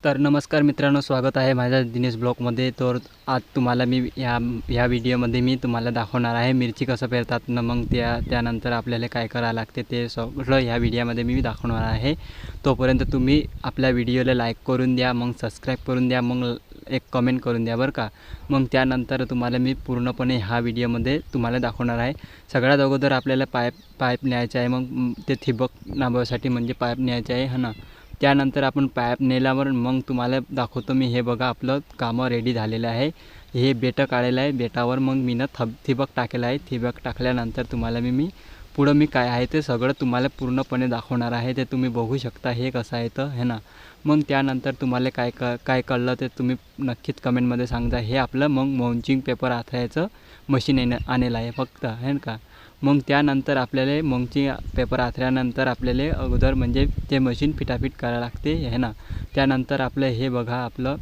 तर नमस्कार मित्रांनो, स्वागत आहे माझ्या दिनेश ब्लॉगमध्ये. तर आज तुम्हाला मी ह्या व्हिडिओमध्ये मी तुम्हाला दाखवणार आहे मिरची कसं पेरतात ना, मग त्यानंतर आपल्याला काय करावं लागते ते सगळं ह्या व्हिडिओमध्ये मी दाखवणार आहे. तोपर्यंत तुम्ही आपल्या व्हिडिओला लाईक करून द्या, मग सबस्क्राईब करून द्या, मग एक कमेंट करून द्या बरं का. मग त्यानंतर तुम्हाला मी पूर्णपणे ह्या व्हिडिओमध्ये तुम्हाला दाखवणार आहे. सगळ्यात अगोदर आपल्याला पाईप न्यायचा आहे, मग ते ठिबक नांबवसाठी म्हणजे पाईप न्यायचे आहे ना. त्यानंतर आपण पाईप नेल्यावर मग तुम्हाला दाखवतो मी. हे बघा, आपलं कामं रेडी झालेलं आहे. हे बेटं काढलेलं आहे. बेटावर मग मी ठिबक टाकेलं आहे. ठिबक टाकल्यानंतर तुम्हाला मी पुढं मी काय आहे ते सगळं तुम्हाला पूर्णपणे दाखवणार आहे. ते तुम्ही बघू शकता हे कसं आहे तर है ना. मग त्यानंतर तुम्हाला काय कळलं ते तुम्ही नक्कीच कमेंटमध्ये सांगा. हे आपलं मग मल्चिंग पेपर आथरायचं मशीन आणलेलं आहे फक्त, है का. मग त्यानंतर आपल्याला मल्चिंग पेपर आथरल्यानंतर आपल्याला अगोदर म्हणजे ते मशीन फिटाफिट करायला लागते है ना. त्यानंतर आपलं हे बघा, आपलं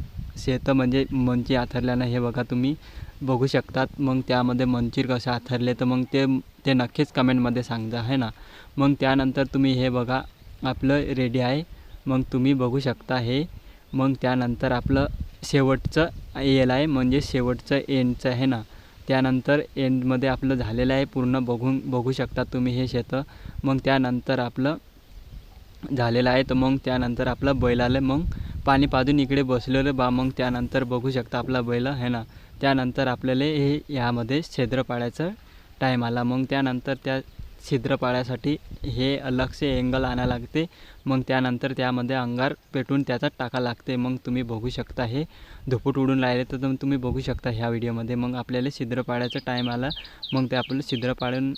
शेत म्हणजे मंची आथरल्यानं हे बघा तुम्ही बघू शकतात. मग त्यामध्ये मंचीर कसे आथरले तर मग ते नक्कीच कमेंटमध्ये सांगा है ना. मग त्यानंतर तुम्ही हे बघा, आपलं रेडी आहे. मग तुम्ही बघू शकता हे. मग त्यानंतर आपलं शेवटचं येल आहे, म्हणजे शेवटचं एंडचं आहे ना. त्यानंतर एंडमध्ये आपलं झालेलं आहे पूर्ण, बघू शकता तुम्ही हे शेतं. मग त्यानंतर आपलं झालेलं आहे. तर मग त्यानंतर आपलं बैलाला मग पाणी पाजून इकडे बसलेलं मग त्यानंतर बघू शकता आपला बैल आहे ना. त्यानंतर आपल्याला हे ह्यामध्ये छिद्र पाडायचं टाईम आला. मग त्यानंतर त्या छिद्र पाडायसाठी हे अलगसे एंगल आणायला लागते. मग त्यानंतर त्यामध्ये अंगार पेटून त्याचा टाका लागते. मग तुम्ही बघू शकता हे धुपूट उडून राहिले तर तुम्ही बघू शकता ह्या व्हिडिओमध्ये. मग आपल्याला छिद्र पाडायचा टाईम आला. मग ते आपलं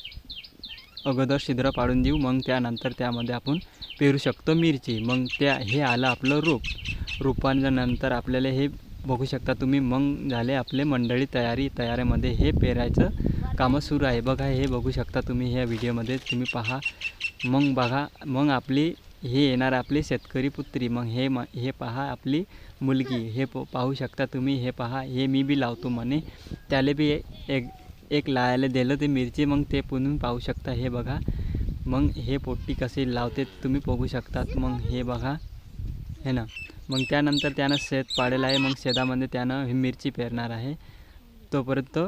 अगोदर छिद्र पाडून देऊ. मग त्यानंतर त्यामध्ये आपण पेरू शकतो मिरची. मग हे आलं आपलं रोपांनंतर आपल्याला हे बघू शकता तुम्ही. मग झाले आपले मंडळी तयारीमध्ये हे पेरायचं कामं सुरू आहे. बघा, हे बघू शकता तुम्ही ह्या व्हिडिओमध्ये तुम्ही पहा. मग बघा, मग आपली हे येणार आपली शेतकरी पुत्री. मग हे पहा आपली मुलगी. हे पाहू शकता तुम्ही. हे पहा, हे मी बी लावतो म्हणे. त्याला बी एक लावायला दिलं ते मिरची. मग ते पुन्हा पाहू शकता. हे बघा, मग हे पोट्टी कशी लावते तुम्ही बघू शकतात. मग हे बघा है ना. मग त्यानंतर त्यानं शेत पाडेलं आहे. मग शेतामध्ये त्यानं ही मिरची पेरणार आहे. तोपर्यंत